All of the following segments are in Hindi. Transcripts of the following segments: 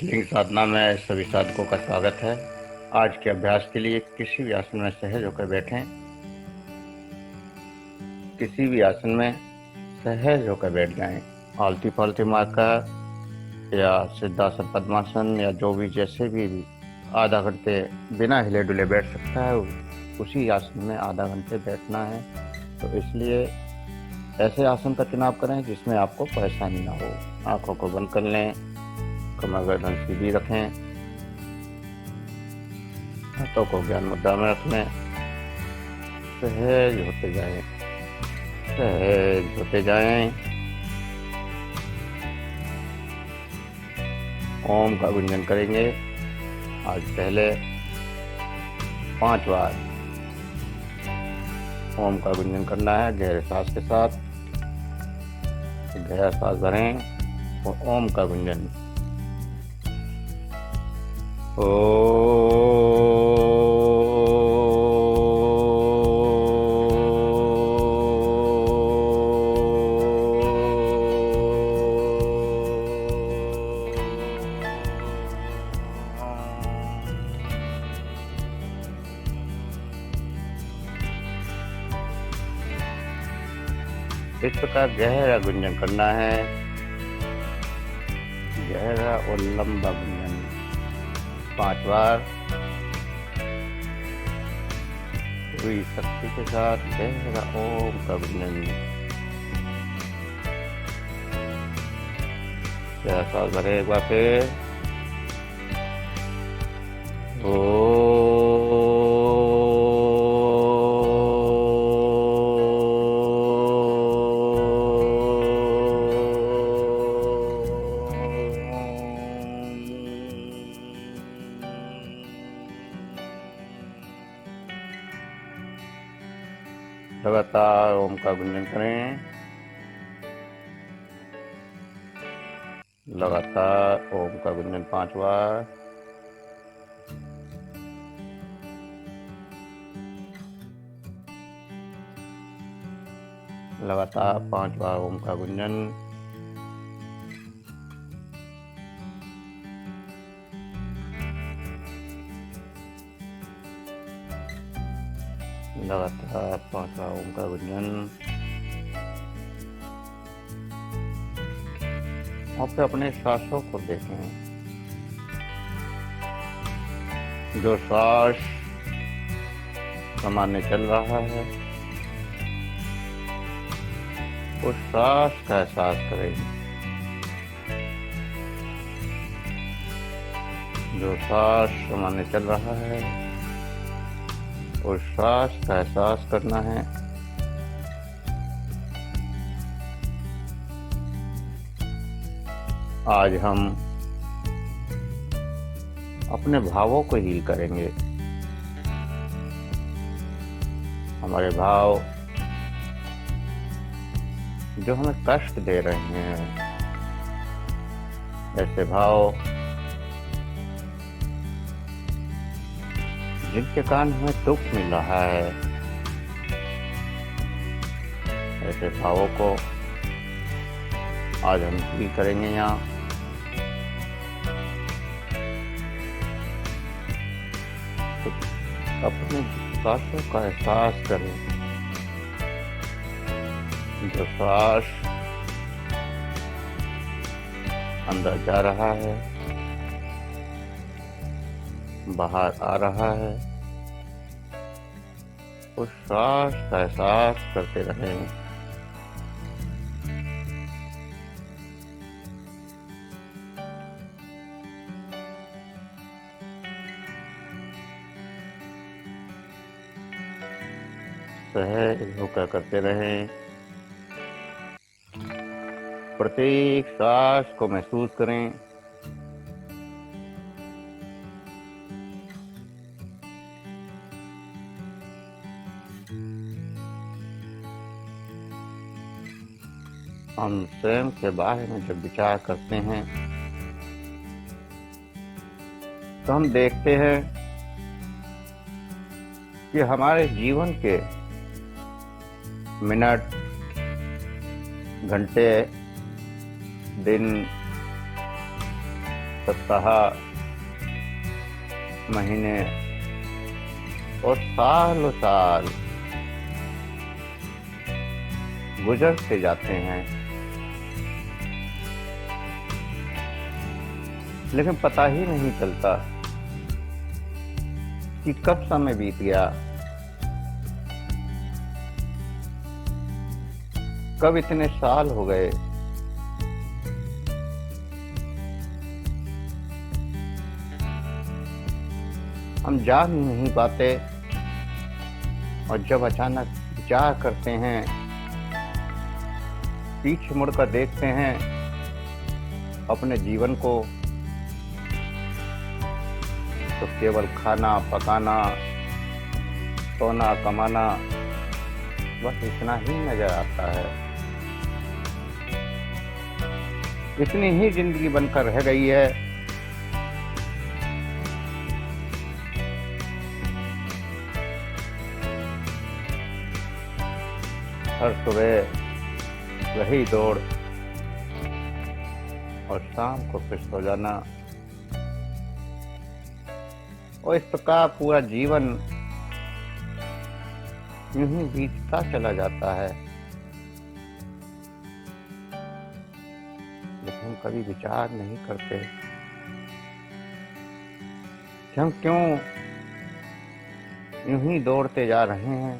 लिंग साधना में सभी साधकों का स्वागत है। आज के अभ्यास के लिए किसी भी आसन में सहज होकर बैठें। किसी भी आसन में सहज होकर बैठ जाएं। आलती पालती मारकर या सिद्धासन पद्मासन या जो भी जैसे भी आधा घंटे बिना हिले डुले बैठ सकता है, उसी आसन में आधा घंटे बैठना है। तो इसलिए ऐसे आसन का चुनाव करें जिसमें आपको परेशानी ना हो। आंखों को बंद कर लें, कमर गर्दन सीधी रखें, हाथों को ज्ञान मुद्रा में रख लें। सहज होते जाएं, सहज होते जाएं। ओम का गुंजन करेंगे। आज पहले 5 बार ओम का गुंजन करना है गहरे सांस के साथ। गहरा सांस भरें और ओम का गुंजन। ओ इस प्रकार गहरा गुंजन करना है, गहरा और लंबा गुंजन 5 बार पूरी शक्ति के साथ गहरा ओम का गुंजन। गहरा सांस भरे एक बार फिर। लगातार ओम का गुंजन करें। लगातार ओम का गुंजन 5 बार। लगातार 5 बार ओम का गुंजन। लगातार 5 बार ओम का गुंजन। और फिर अपने श्वासों को देखें। जो श्वास सामान्य चल रहा है, उस श्वास का एहसास करें। जो श्वास सामान्य चल रहा है, उस श्वास का एहसास करना है। आज हम अपने भावों को हील करेंगे। हमारे भाव जो हमें कष्ट दे रहे हैं, ऐसे भाव जिनके कारण हमें दुख मिल रहा है, ऐसे भावों को आज हम हील करेंगे। यहाँ तो अपने श्वासों का एहसास करें। जो श्वास अंदर जा रहा है, बाहर आ रहा है, उस श्वास का एहसास करते रहें। सहज होकर करते रहें। प्रत्येक श्वास को महसूस करें। हम स्वयं के बारे में जब विचार करते हैं तो हम देखते हैं कि हमारे जीवन के मिनट, घंटे, दिन सप्ताह, महीने और सालों साल गुजरते जाते हैं, लेकिन पता ही नहीं चलता कि कब समय बीत गया, कब इतने साल हो गए। हम जान ही नहीं पाते, और जब अचानक विचार करते हैं, पीछे मुड़कर देखते हैं अपने जीवन को, तो केवल खाना पकाना, सोना कमाना, बस इतना ही नजर आता है। इतनी ही जिंदगी बनकर रह गई है। हर सुबह वही दौड़, और शाम को फिर सो जाना, और इस प्रकार पूरा जीवन यूं ही बीतता चला जाता है। लेकिन हम कभी विचार नहीं करते कि हम क्यों यूं ही दौड़ते जा रहे हैं।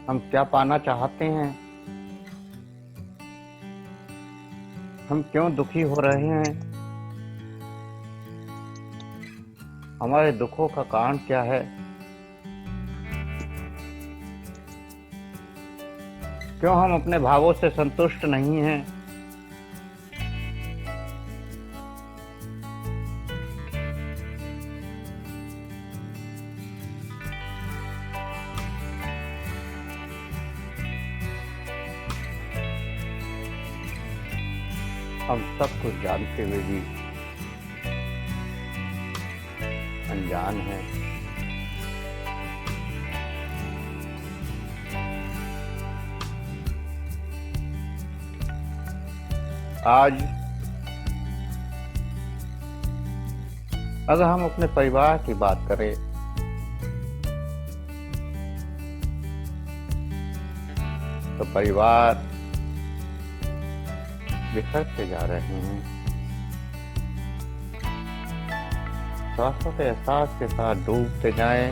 हम क्या पाना चाहते हैं, हम क्यों दुखी हो रहे हैं, हमारे दुखों का कारण क्या है, क्यों हम अपने भावों से संतुष्ट नहीं हैं। हम सब कुछ जानते हुए भी अनजान हैं। आज अगर हम अपने परिवार की बात करें, तो परिवार बिखरते जा रहे हैं। सांसों के एहसास के साथ डूबते जाएं,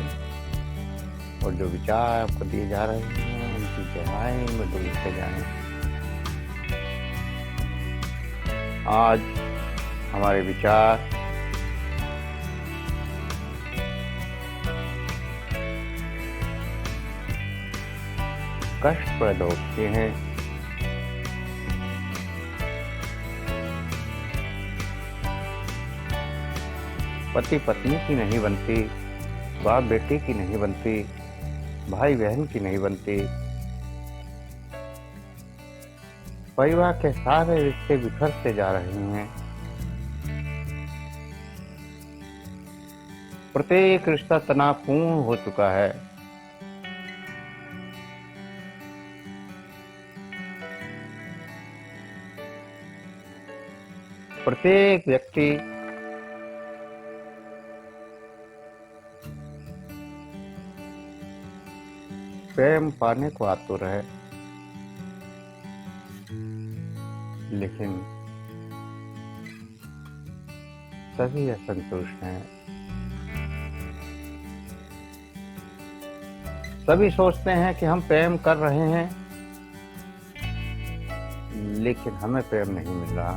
और जो विचार आपको दिए जा रहे हैं उनकी गहराई में डूबते जाएं। आज हमारे विचार कष्टप्रद होते हैं। पति पत्नी की नहीं बनती, बाप बेटे की नहीं बनती, भाई बहन की नहीं बनती। परिवार के सारे रिश्ते बिखरते जा रहे हैं। प्रत्येक रिश्ता तनावपूर्ण हो चुका है। प्रत्येक व्यक्ति प्रेम पाने को आतुर है, लेकिन सभी असंतुष्ट हैं। सभी सोचते हैं कि हम प्रेम कर रहे हैं, लेकिन हमें प्रेम नहीं मिल रहा।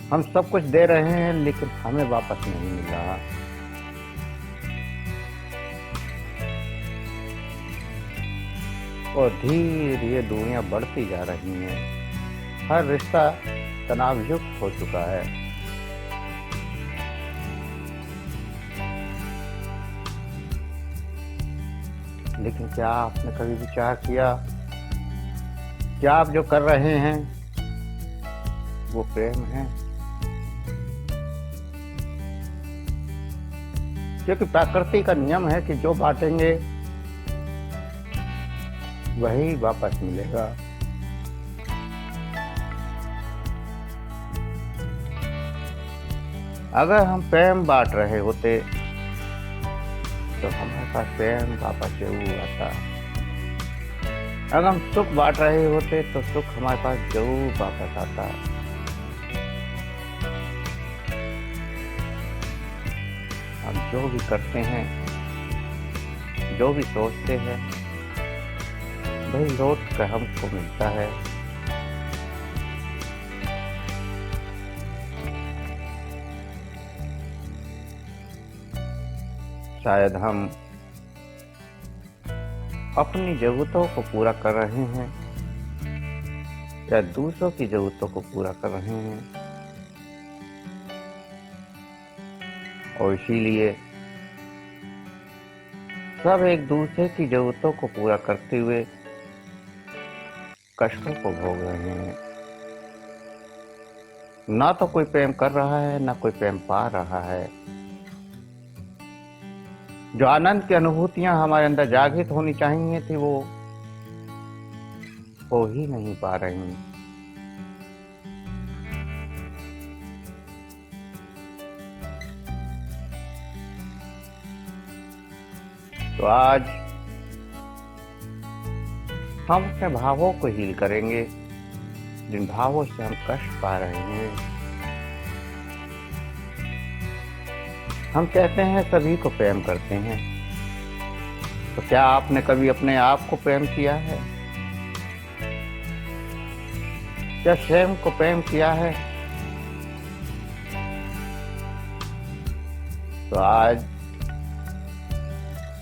हम सब कुछ दे रहे हैं, लेकिन हमें वापस नहीं मिल रहा। और धीरे धीरे दूरियां बढ़ती जा रही हैं। हर रिश्ता तनावयुक्त हो चुका है। लेकिन क्या आपने कभी विचार किया, क्या आप जो कर रहे हैं वो प्रेम है? क्योंकि प्रकृति का नियम है कि जो बांटेंगे वही वापस मिलेगा। अगर हम प्रेम बांट रहे होते तो हमारे पास प्रेम वापस जरूर आता। अगर हम सुख बांट रहे होते तो सुख हमारे पास जरूर वापस आता। हम जो भी करते हैं, जो भी सोचते हैं, वही लौट कर हमको मिलता है। शायद हम अपनी जरूरतों को पूरा कर रहे हैं या दूसरों की जरूरतों को पूरा कर रहे हैं, और इसीलिए सब एक दूसरे की जरूरतों को पूरा करते हुए कष्टों को भोग रहे हैं। ना तो कोई प्रेम कर रहा है, ना कोई प्रेम पा रहा है। जो आनंद की अनुभूतियां हमारे अंदर जागृत होनी चाहिए थी, वो हो ही नहीं पा रही। तो आज हम अपने भावों को हील करेंगे, जिन भावों से हम कष्ट पा रहे हैं। हम कहते हैं सभी को प्रेम करते हैं, तो क्या आपने कभी अपने आप को प्रेम किया है? क्या स्वयं को प्रेम किया है? तो आज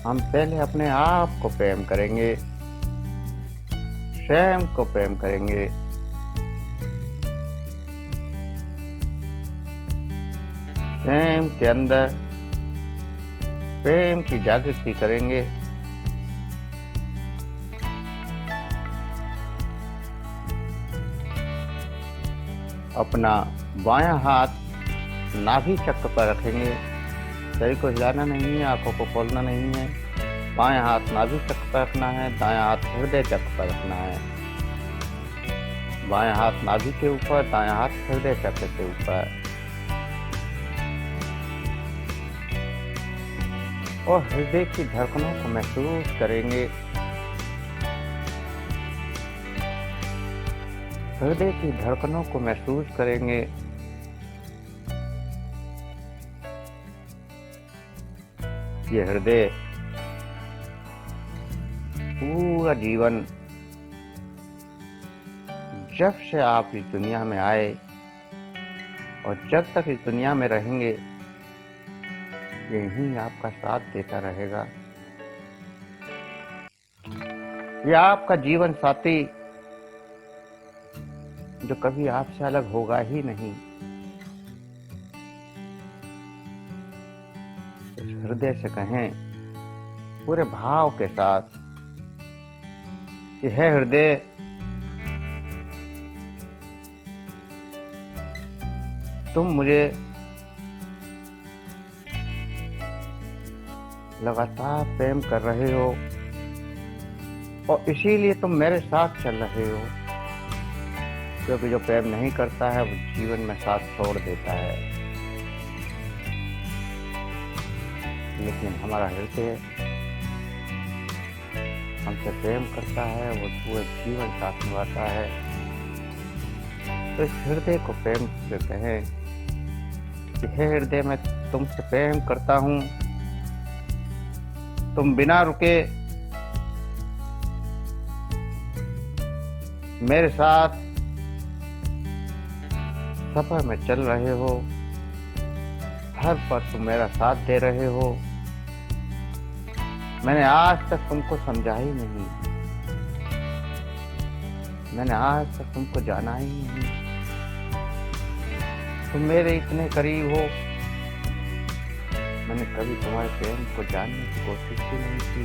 हम पहले अपने आप को प्रेम करेंगे, स्वयं को प्रेम करेंगे। स्वयं के अंदर प्रेम की जागृति करेंगे। अपना बायां हाथ नाभि चक्र पर रखेंगे। शरीर को हिलाना नहीं है, आंखों को खोलना नहीं है। बायां हाथ नाभि चक्र पर रखना है, दायां हाथ हृदय चक्र पर रखना है। बायां हाथ नाभि के ऊपर, दायां हाथ हृदय चक्र के ऊपर। और हृदय की धड़कनों को महसूस करेंगे। हृदय की धड़कनों को महसूस करेंगे। ये हृदय पूरा जीवन, जब से आप इस दुनिया में आए और जब तक इस दुनिया में रहेंगे, यही आपका साथ देता रहेगा। यह आपका जीवन साथी, जो कभी आपसे अलग होगा ही नहीं। इस हृदय से कहें पूरे भाव के साथ कि है हृदय, तुम मुझे लगातार प्रेम कर रहे हो और इसीलिए तुम मेरे साथ चल रहे हो, क्योंकि जो प्रेम नहीं करता है वो जीवन में साथ छोड़ देता है। लेकिन हमारा हृदय हमसे प्रेम करता है, वो पूरे जीवन साथ निभाता है। तो इस हृदय को प्रेम से कहें कि हे हृदय, मैं तुमसे प्रेम करता हूँ। तुम बिना रुके मेरे साथ सफर में चल रहे हो, हर पल तुम मेरा साथ दे रहे हो। मैंने आज तक तुमको समझा ही नहीं, मैंने आज तक तुमको जाना ही नहीं। तुम मेरे इतने करीब हो, मैंने कभी तुम्हारे प्रेम को जानने की कोशिश ही नहीं की।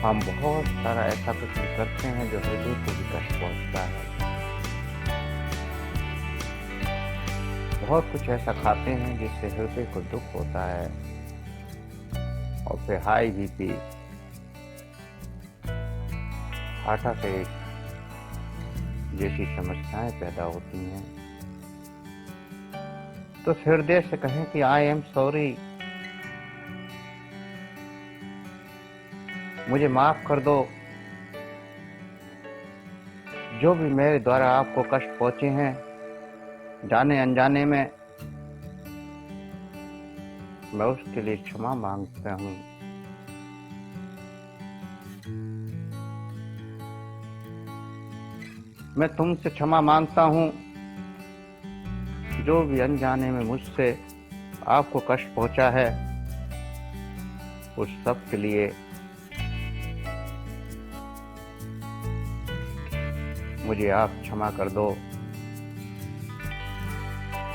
हम बहुत सारा ऐसा कुछ करते हैं जो हृदय को भी कष्ट पहुंचता है। बहुत कुछ ऐसा खाते हैं जिससे हृदय को दुख होता है और फिर हाई बीपी, हार्ट अटैक जैसी समस्याएं पैदा होती हैं। तो हृदय से कहें कि आई एम सॉरी, मुझे माफ कर दो। जो भी मेरे द्वारा आपको कष्ट पहुंचे हैं जाने अनजाने में, मैं उसके लिए क्षमा मांगता हूँ। मैं तुमसे क्षमा मांगता हूँ जो भी अनजाने में मुझसे आपको कष्ट पहुंचा है, उस सब के लिए मुझे आप क्षमा कर दो।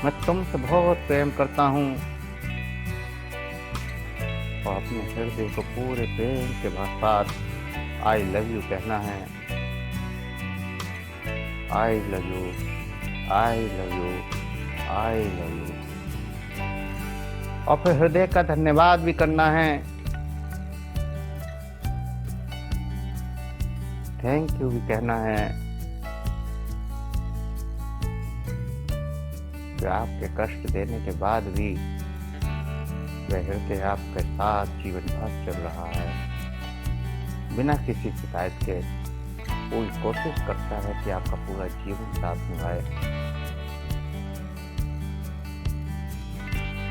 मैं तुमसे बहुत प्रेम करता हूँ और अपने हृदय को पूरे प्रेम के साथ आई लव यू कहना है। I love you, I love you, I love you. और फिर हृदय का धन्यवाद भी करना है। थैंक यू भी कहना है कि आपके कष्ट देने के बाद भी वह हृदय आपके साथ जीवन भर चल रहा है, बिना किसी शिकायत के। कोई कोशिश करता है कि आपका पूरा जीवन साथ निभाए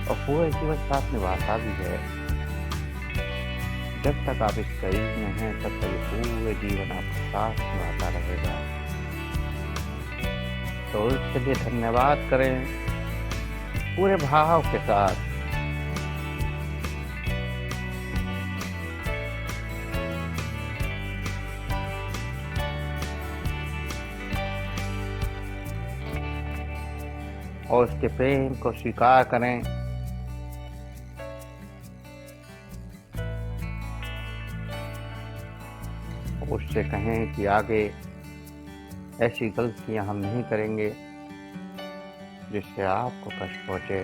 और पूरा जीवन साथ निभाता भी है। जब तक आप इस शरीर में हैं तब तक पूरे जीवन आपका साथ निभाता रहेगा। तो इसके लिए धन्यवाद करें पूरे भाव के साथ। और उसके प्रेम को स्वीकार करें। उससे कहें कि आगे ऐसी गलतियां हम नहीं करेंगे जिससे आपको कष्ट पहुंचे।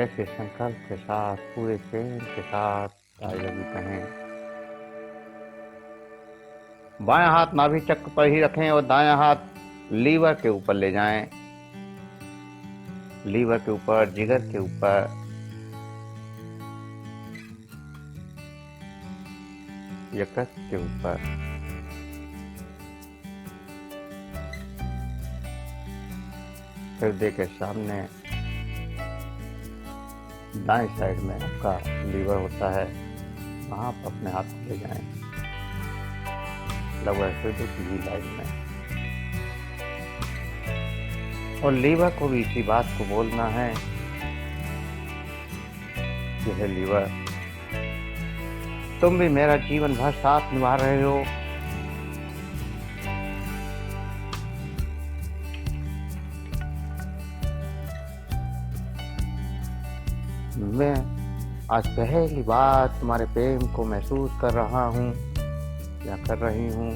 ऐसे संकल्प के साथ पूरे प्रेम के साथ आई लव यू कहें। बायां हाथ नाभि चक्र पर ही रखें और दायां हाथ लीवर के ऊपर ले जाएं। लीवर के ऊपर, जिगर के ऊपर, यकृत के ऊपर। हृदय के सामने दाएं साइड में आपका लीवर होता है, वहां पर अपने हाथ ले जाएं, लगभग हृदय की ही लाइन में। और लीवर को भी इसी बात को बोलना है कि हे लीवर, तुम भी मेरा जीवन भर साथ निभा रहे हो। मैं आज पहली बार तुम्हारे प्रेम को महसूस कर रहा हूँ या कर रही हूँ।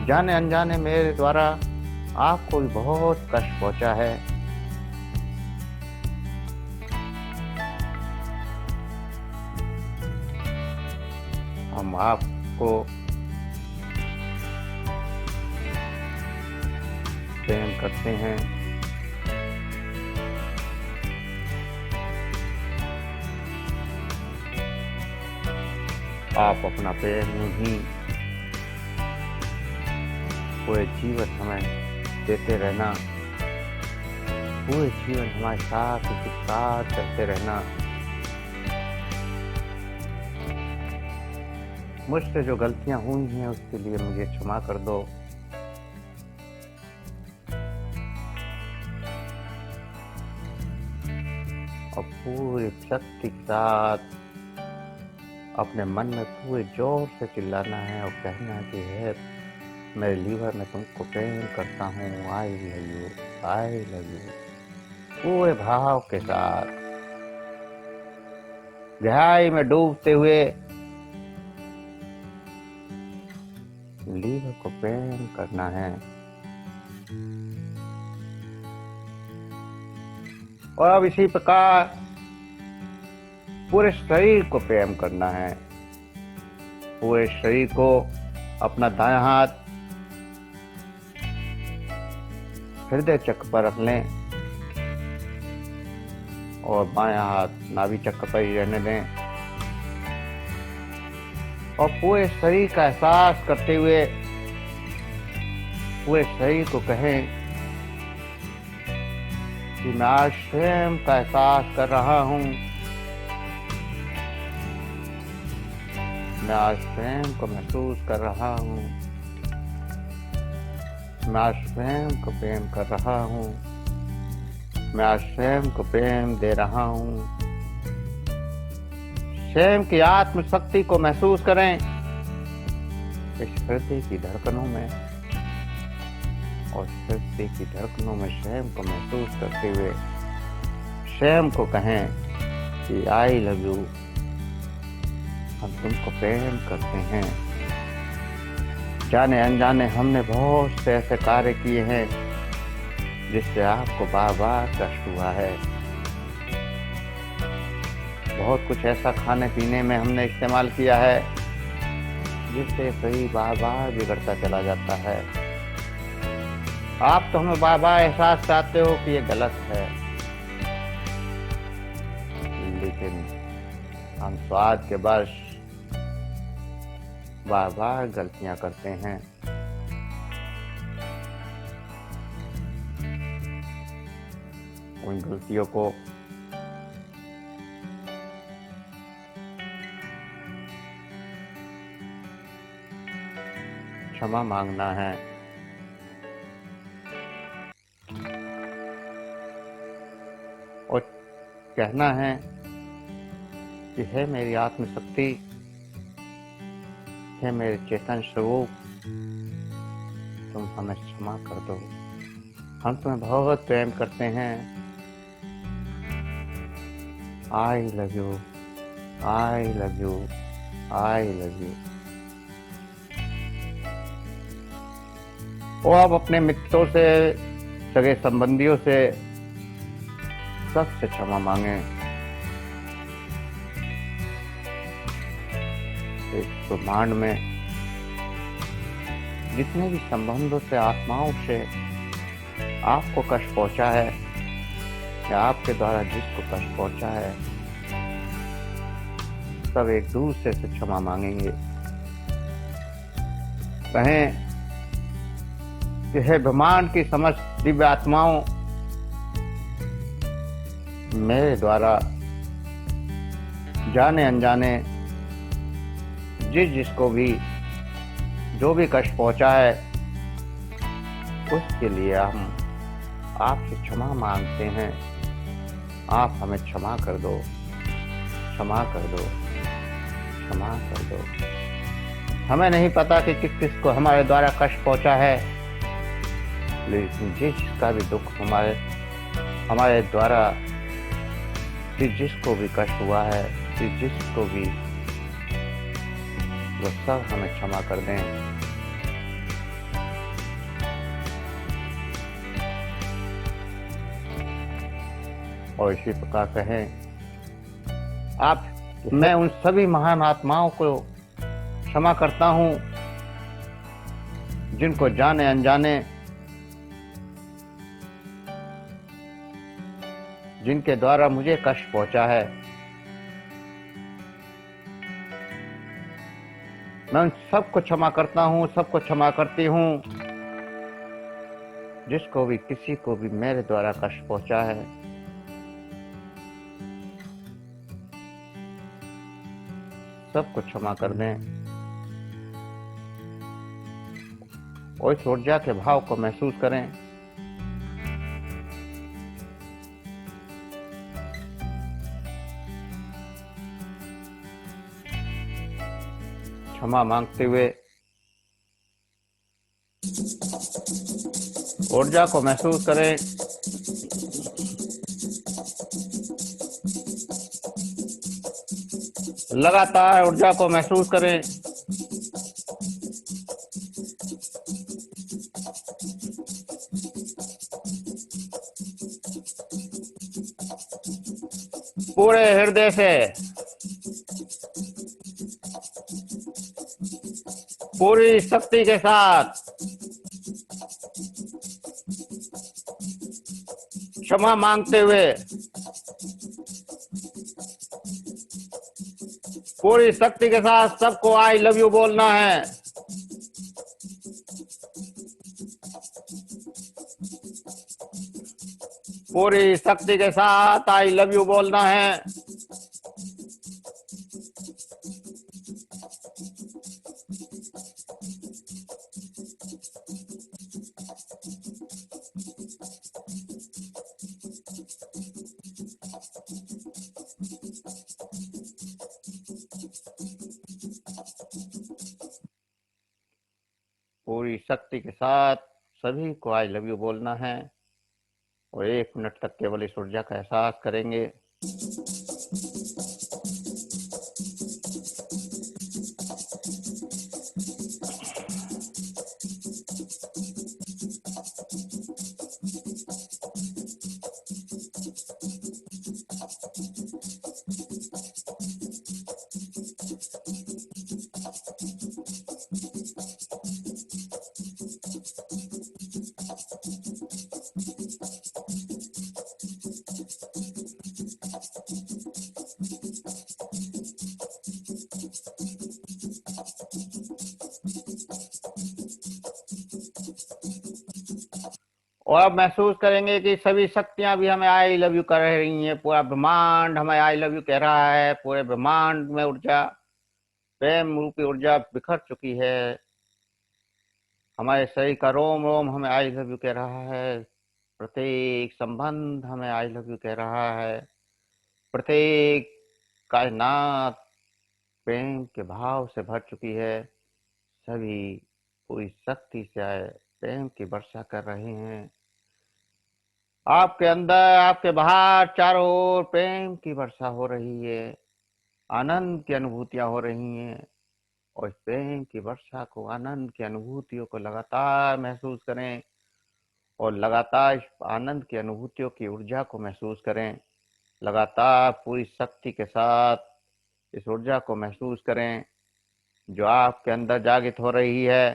जाने अनजाने मेरे द्वारा आपको भी बहुत कष्ट पहुंचा है। हम आपको प्रेम करते हैं। आप अपना प्रेम ही पूरे जीवन हमें देते रहना, पूरे जीवन हमारे साथ करते रहना। मुझसे जो गलतियां हुई हैं उसके लिए मुझे क्षमा कर दो। और पूरी शक्ति के साथ अपने मन में पूरे जोर से चिल्लाना है और कहना है कि है मेरे लीवर में तुमको प्रेम करता हूँ। I love you, I love you. पूरे भाव के साथ गहराई में डूबते हुए लीवर को प्रेम करना है और अब इसी प्रकार पूरे शरीर को प्रेम करना है। पूरे शरीर को अपना दायां हाथ हृदय चक्र पर रख लें और बायां हाथ नाभि चक्र पर ही रहने दें और पूरे शरीर का एहसास करते हुए पूरे शरीर को कहें कि मैं आज स्वयं का एहसास कर रहा हूं, मैं आज स्वयं को महसूस कर रहा हूं, मैं आज स्वयं को प्रेम कर रहा हूं, मैं आज स्वयं को प्रेम दे रहा हूं। स्वयं की आत्म शक्ति को महसूस करें इस हृदय की धड़कनों में और हृदय की धड़कनों में स्वयं को महसूस करते हुए स्वयं को कहें कि आई लव यू, हम तुमको प्रेम करते हैं। जाने अनजाने हमने बहुत से ऐसे कार्य किए हैं जिससे आपको बार बार कष्ट हुआ है। बहुत कुछ ऐसा खाने पीने में हमने इस्तेमाल किया है जिससे शरीर बार बार बिगड़ता चला जाता है। आप तो हमें बार बार एहसास कराते हो कि ये गलत है, लेकिन हम स्वाद के वश बार बार गलतियां करते हैं। उन गलतियों को क्षमा मांगना है और कहना है कि है मेरी आत्मशक्ति, है मेरे चेतन स्वरूप, तुम हमें क्षमा कर दो, हम तुम्हें बहुत प्रेम करते हैं। I love you, I love you, I love you. और अब अपने मित्रों से, सगे संबंधियों से सबसे क्षमा मांगे। इस ब्रह्मांड में जितने भी संबंधों से, आत्माओं से आपको कष्ट पहुंचा है या आपके द्वारा जिसको कष्ट पहुंचा है, सब एक दूसरे से क्षमा मांगेंगे। कहें कि हे ब्रह्मांड की समस्त दिव्य आत्माओं, मेरे द्वारा जाने अनजाने जिसको भी जो भी कष्ट पहुंचा है, उसके लिए हम आपसे क्षमा मांगते हैं। आप हमें क्षमा कर दो, क्षमा कर दो, क्षमा कर दो। हमें नहीं पता कि किस किस को हमारे द्वारा कष्ट पहुंचा है, लेकिन जिसका भी दुख हमारे द्वारा जिसको भी कष्ट हुआ है, जिसको भी, वो सब हमें क्षमा कर दें। और इसी प्रकार कहें, मैं उन सभी महान आत्माओं को क्षमा करता हूं जिनको जाने अनजाने, जिनके द्वारा मुझे कष्ट पहुंचा है। मैं उन सबको क्षमा करता हूं, सबको क्षमा करती हूं जिसको भी, किसी को भी मेरे द्वारा कष्ट पहुंचा है। सबको क्षमा कर दें और इस ऊर्जा के भाव को महसूस करें। क्षमा मांगते हुए ऊर्जा को महसूस करें। लगातार ऊर्जा को महसूस करें। पूरे हृदय से, पूरी शक्ति के साथ क्षमा मांगते हुए, पूरी शक्ति के साथ सबको आई लव यू बोलना है। पूरी शक्ति के साथ आई लव यू बोलना है। पूरी शक्ति के साथ सभी को आई लव यू बोलना है और 1 मिनट तक केवल इस ऊर्जा का एहसास करेंगे। और अब महसूस करेंगे कि सभी शक्तियां भी हमें आई लव यू कर रही हैं। पूरा ब्रह्मांड हमें आई लव यू कह रहा है। पूरे ब्रह्मांड में ऊर्जा, प्रेम रूपी ऊर्जा बिखर चुकी है। हमारे शरीर का रोम रोम हमें आई लव यू कह रहा है। प्रत्येक संबंध हमें आई लव यू कह रहा है। प्रत्येक कायनात प्रेम के भाव से भर चुकी है। सभी पूरी शक्ति से आए प्रेम की वर्षा कर रहे हैं। आपके अंदर, आपके बाहर, चारों ओर प्रेम की वर्षा हो रही है। आनंद की अनुभूतियां हो रही हैं और इस प्रेम की वर्षा को, आनंद की अनुभूतियों को लगातार महसूस करें और लगातार इस आनंद की अनुभूतियों की ऊर्जा को महसूस करें। लगातार पूरी शक्ति के साथ इस ऊर्जा को महसूस करें जो आपके अंदर जागृत हो रही है।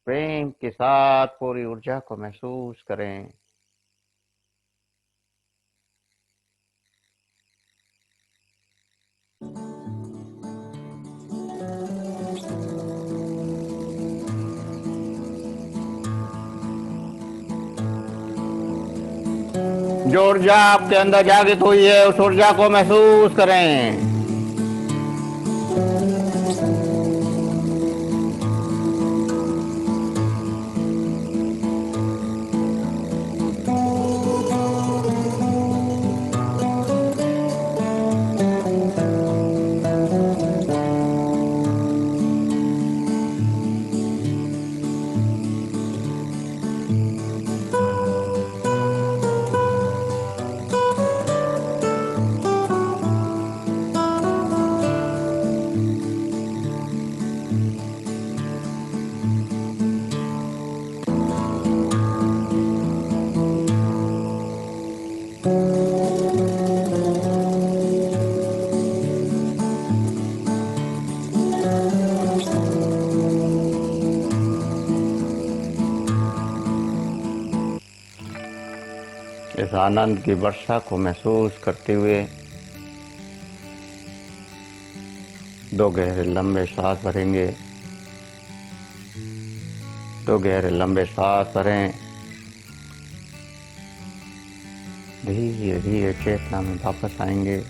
प्रेम के साथ पूरी ऊर्जा को महसूस करें। जो ऊर्जा आपके अंदर जागृत हुई है उस ऊर्जा को महसूस करें। इस आनंद की वर्षा को महसूस करते हुए 2 गहरे लंबे सांस भरेंगे। 2 गहरे लंबे सांस भरें। धीरे धीरे चेतना में वापस आएंगे।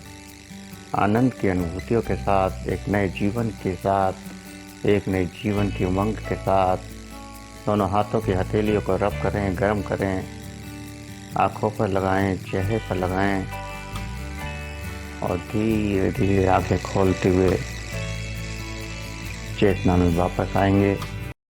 आनंद की अनुभूतियों के साथ, एक नए जीवन के साथ, एक नए जीवन की उमंग के साथ दोनों हाथों की हथेलियों को रब करें, गर्म करें, आंखों पर लगाएं, चेहरे पर लगाएं और धीरे धीरे आंखें खोलते हुए चेतना में वापस आएंगे।